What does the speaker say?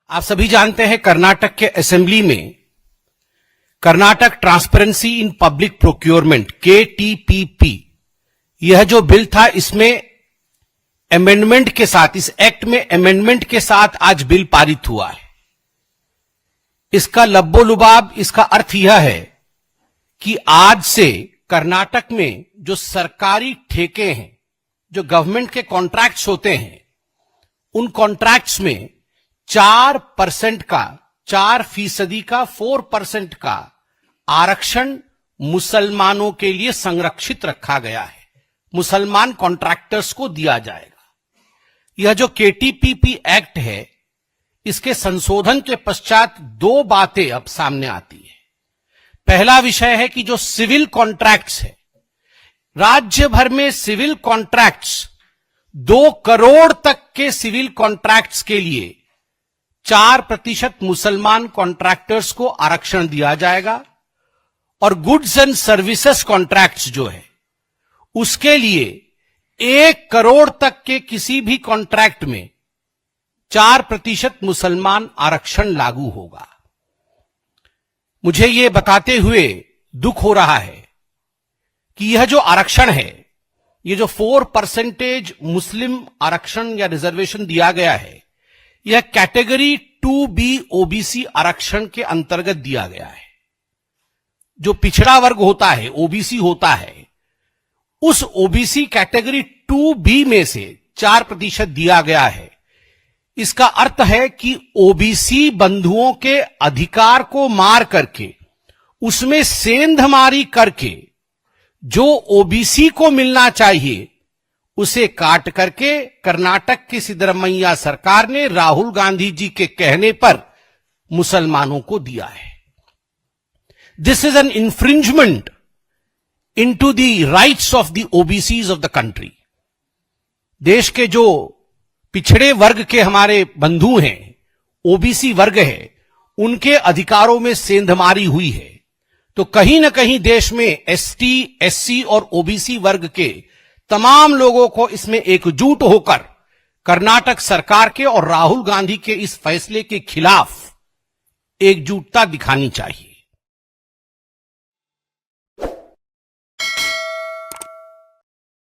आप सभी जानते हैं कर्नाटक के असेंबली में Karnataka transparency in public procurement KTPP यह जो बिल था, इसमें अमेंडमेंट के साथ, इस एक्ट में अमेंडमेंट के साथ आज बिल पारित हुआ है। इसका लब्बो लुबाब, इसका अर्थ यह है कि आज से कर्नाटक में जो सरकारी ठेके हैं, जो गवर्नमेंट के कॉन्ट्रैक्ट्स होते हैं, उन कॉन्ट्रैक्ट्स में 4% का, 4% का 4% का आरक्षण मुसलमानों के लिए संरक्षित रखा गया है। मुसलमान कॉन्ट्रैक्टर्स को दिया जाएगा। यह जो KTPP एक्ट है, इसके संशोधन के पश्चात दो बातें अब सामने आती है। पहला विषय है कि जो सिविल कॉन्ट्रैक्ट्स है, राज्य भर में सिविल कॉन्ट्रैक्ट्स 2 करोड़ तक के सिविल कॉन्ट्रैक्ट्स के लिए 4% मुसलमान कॉन्ट्रैक्टर्स को आरक्षण दिया जाएगा और गुड्स एंड सर्विसेज कॉन्ट्रैक्ट्स जो है, उसके लिए 1 करोड़ तक के किसी भी कॉन्ट्रैक्ट में 4% मुसलमान आरक्षण लागू होगा। मुझे यह बताते हुए दुख हो रहा है कि यह जो आरक्षण है, ये जो 4% मुस्लिम आरक्षण या रिजर्वेशन दिया गया है, यह कैटेगरी 2B OBC आरक्षण के अंतर्गत दिया गया है। जो पिछड़ा वर्ग होता है, OBC होता है, उस OBC कैटेगरी 2B में से 4% दिया गया है। इसका अर्थ है कि OBC बंधुओं के अधिकार को मार करके, उसमें सेंधमारी करके जो OBC को मिलना चाहिए उसे काट करके कर्नाटक की सिद्धरमैया सरकार ने राहुल गांधी जी के कहने पर मुसलमानों को दिया है। This is an infringement into the rights of the OBCs of the country. देश के जो पिछड़े वर्ग के हमारे बंधु हैं, OBC वर्ग है, उनके अधिकारों में सेंधमारी हुई है। तो कहीं ना कहीं देश में ST, SC और OBC वर्ग के तमाम लोगों को इसमें एकजुट होकर कर्नाटक सरकार के और राहुल गांधी के इस फैसले के खिलाफ एकजुटता दिखानी चाहिए।